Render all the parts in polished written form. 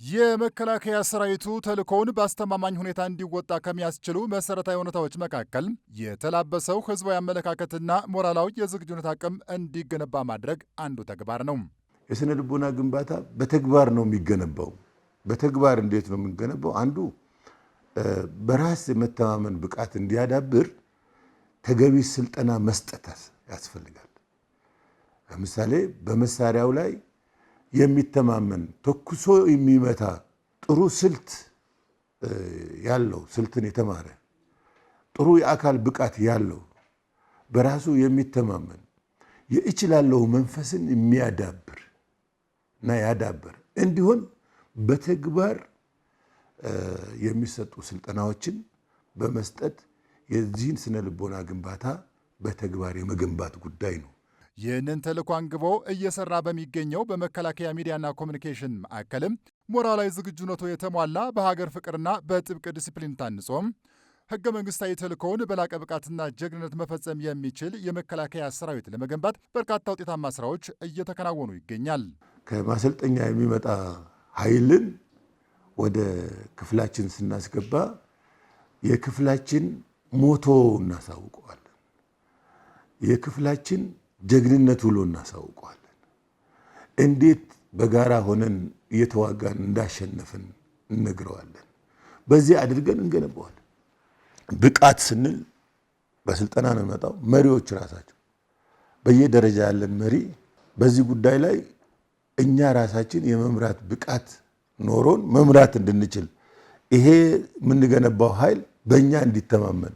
የመከላከያ ሰራዊቱ ተልእኮውን በአስተማማኝ ሁኔታ እንዲወጣ ከሚያስችሉ መሰረታዊ ሁኔታዎች መካከል የተላበሰው ህዝባዊ አመለካከትና ሞራላዊ የዝግጁነት አቅም እንዲገነባ ማድረግ አንዱ ተግባር ነው። የስነ ልቦና ግንባታ በተግባር ነው የሚገነባው። በተግባር እንዴት ነው የሚገነባው? አንዱ በራስ የመተማመን ብቃት እንዲያዳብር ተገቢ ስልጠና መስጠት ያስፈልጋል። ለምሳሌ በመሳሪያው ላይ የሚተማመን ተኩሶ የሚመታ ጥሩ ስልት ያለው ስልትን የተማረ ጥሩ የአካል ብቃት ያለው በራሱ የሚተማመን የእችላለሁ መንፈስን የሚያዳብር እና ያዳብር እንዲሆን በተግባር የሚሰጡ ስልጠናዎችን በመስጠት የዚህን ስነ ልቦና ግንባታ በተግባር የመገንባት ጉዳይ ነው። ይህንን ተልዕኮ አንግቦ እየሰራ በሚገኘው በመከላከያ ሚዲያና ኮሚኒኬሽን ማዕከልም ሞራላዊ ዝግጁነቱ የተሟላ በሀገር ፍቅርና በጥብቅ ዲሲፕሊን ታንጾም ህገ መንግስታዊ ተልዕኮውን በላቀ ብቃትና ጀግንነት መፈጸም የሚችል የመከላከያ ሰራዊት ለመገንባት በርካታ ውጤታማ ስራዎች እየተከናወኑ ይገኛል። ከማሰልጠኛ የሚመጣ ኃይልን ወደ ክፍላችን ስናስገባ የክፍላችን ሞቶ እናሳውቀዋለን። የክፍላችን ጀግንነት ውሎ እናሳውቀዋለን። እንዴት በጋራ ሆነን እየተዋጋን እንዳሸነፍን እንነግረዋለን። በዚህ አድርገን እንገነባዋለን። ብቃት ስንል በስልጠና ነው የሚመጣው። መሪዎች ራሳቸው በየደረጃ ያለን መሪ በዚህ ጉዳይ ላይ እኛ ራሳችን የመምራት ብቃት ኖሮን መምራት እንድንችል ይሄ የምንገነባው ኃይል በእኛ እንዲተማመን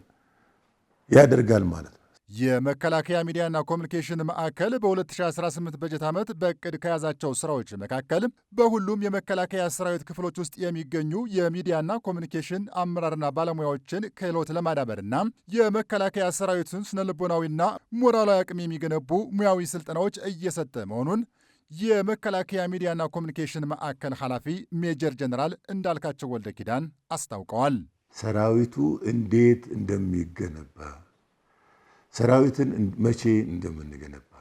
ያደርጋል ማለት ነው። የመከላከያ ሚዲያና ኮሚኒኬሽን ማዕከል በ2018 በጀት ዓመት በእቅድ ከያዛቸው ስራዎች መካከል በሁሉም የመከላከያ ሰራዊት ክፍሎች ውስጥ የሚገኙ የሚዲያና ኮሚኒኬሽን አመራርና ባለሙያዎችን ክህሎት ለማዳበርና የመከላከያ ሰራዊቱን ስነልቦናዊና ሞራላዊ አቅም የሚገነቡ ሙያዊ ስልጠናዎች እየሰጠ መሆኑን የመከላከያ ሚዲያና ኮሚኒኬሽን ማዕከል ኃላፊ ሜጀር ጀነራል እንዳልካቸው ወልደ ኪዳን አስታውቀዋል። ሰራዊቱ እንዴት እንደሚገነባ ሰራዊትን መቼ እንደምንገነባ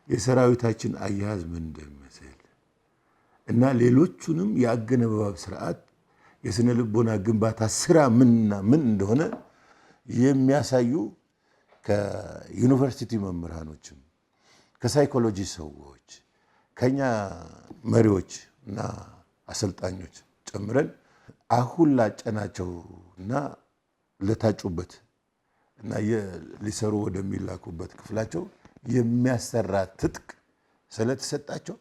የሰራዊታችን አያያዝ ምን እንደሚመስል እና ሌሎቹንም የአገነባብ ስርዓት የስነ ልቦና ግንባታ ስራ ምንና ምን እንደሆነ የሚያሳዩ ከዩኒቨርሲቲ መምህራኖችም ከሳይኮሎጂ ሰዎች ከኛ መሪዎች እና አሰልጣኞች ጨምረን አሁን ላጨናቸውና ለታጩበት እና ሊሰሩ ወደሚላኩበት ክፍላቸው የሚያሰራ ትጥቅ ስለተሰጣቸው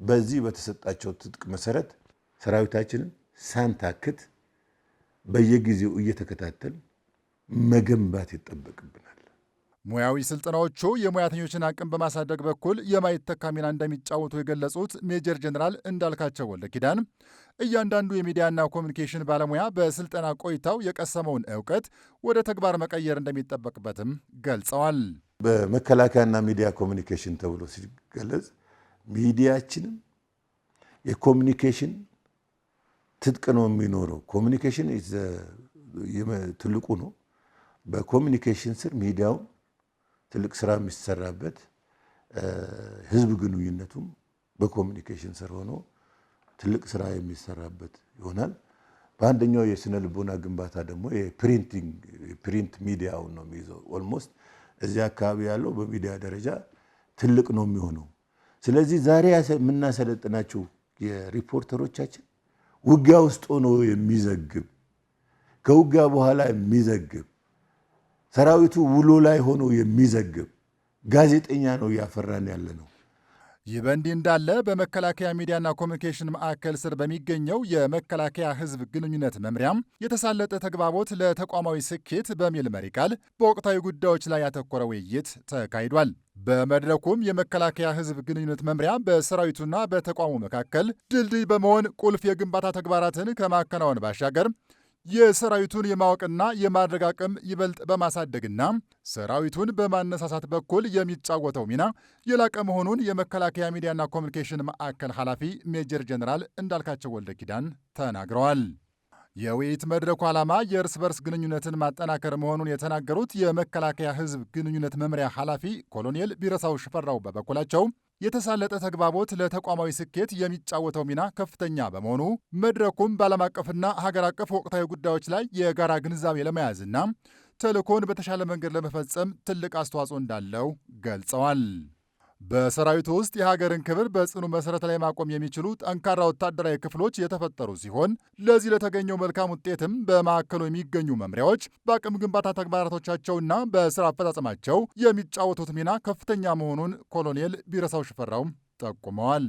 በዚህ በተሰጣቸው ትጥቅ መሰረት ሰራዊታችንን ሳንታክት በየጊዜው እየተከታተል መገንባት ይጠበቅብናል። ሙያዊ ስልጠናዎቹ የሙያተኞችን አቅም በማሳደግ በኩል የማይተካ ሚና እንደሚጫወቱ የገለጹት ሜጀር ጀነራል እንዳልካቸው ወልደ ኪዳን እያንዳንዱ የሚዲያና ኮሚኒኬሽን ባለሙያ በስልጠና ቆይታው የቀሰመውን እውቀት ወደ ተግባር መቀየር እንደሚጠበቅበትም ገልጸዋል። በመከላከያና ሚዲያ ኮሚኒኬሽን ተብሎ ሲገለጽ ሚዲያችንም የኮሚኒኬሽን ትጥቅ ነው የሚኖረው። ኮሚኒኬሽን ትልቁ ነው። በኮሚኒኬሽን ስር ሚዲያው ትልቅ ስራ የሚሰራበት ህዝብ ግንኙነቱም በኮሚኒኬሽን ስር ሆኖ ትልቅ ስራ የሚሰራበት ይሆናል። በአንደኛው የስነ ልቦና ግንባታ ደግሞ የፕሪንት ሚዲያውን ነው የሚይዘው። ኦልሞስት እዚህ አካባቢ ያለው በሚዲያ ደረጃ ትልቅ ነው የሚሆነው። ስለዚህ ዛሬ የምናሰለጥናቸው የሪፖርተሮቻችን ውጊያ ውስጥ ሆኖ የሚዘግብ ከውጊያ በኋላ የሚዘግብ ሰራዊቱ ውሎ ላይ ሆኖ የሚዘግብ ጋዜጠኛ ነው እያፈራን ያለ ነው። ይህ በእንዲህ እንዳለ በመከላከያ ሚዲያና ኮሚኒኬሽን ማዕከል ስር በሚገኘው የመከላከያ ህዝብ ግንኙነት መምሪያም የተሳለጠ ተግባቦት ለተቋማዊ ስኬት በሚል መሪ ቃል በወቅታዊ ጉዳዮች ላይ ያተኮረ ውይይት ተካሂዷል። በመድረኩም የመከላከያ ህዝብ ግንኙነት መምሪያ በሰራዊቱና በተቋሙ መካከል ድልድይ በመሆን ቁልፍ የግንባታ ተግባራትን ከማከናወን ባሻገር የሰራዊቱን የማወቅና የማድረግ አቅም ይበልጥ በማሳደግና ሰራዊቱን በማነሳሳት በኩል የሚጫወተው ሚና የላቀ መሆኑን የመከላከያ ሚዲያና ኮሚኒኬሽን ማዕከል ኃላፊ ሜጀር ጀነራል እንዳልካቸው ወልደ ኪዳን ተናግረዋል። የውይይት መድረኩ ዓላማ የእርስ በርስ ግንኙነትን ማጠናከር መሆኑን የተናገሩት የመከላከያ ህዝብ ግንኙነት መምሪያ ኃላፊ ኮሎኔል ቢረሳው ሽፈራው በበኩላቸው የተሳለጠ ተግባቦት ለተቋማዊ ስኬት የሚጫወተው ሚና ከፍተኛ በመሆኑ መድረኩም በዓለም አቀፍና ሀገር አቀፍ ወቅታዊ ጉዳዮች ላይ የጋራ ግንዛቤ ለመያዝና ተልዕኮን በተሻለ መንገድ ለመፈጸም ትልቅ አስተዋጽኦ እንዳለው ገልጸዋል። በሰራዊቱ ውስጥ የሀገርን ክብር በጽኑ መሠረት ላይ ማቆም የሚችሉ ጠንካራ ወታደራዊ ክፍሎች የተፈጠሩ ሲሆን ለዚህ ለተገኘው መልካም ውጤትም በማዕከሉ የሚገኙ መምሪያዎች በአቅም ግንባታ ተግባራቶቻቸውና በስራ አፈጻጸማቸው የሚጫወቱት ሚና ከፍተኛ መሆኑን ኮሎኔል ቢረሳው ሽፈራው ጠቁመዋል።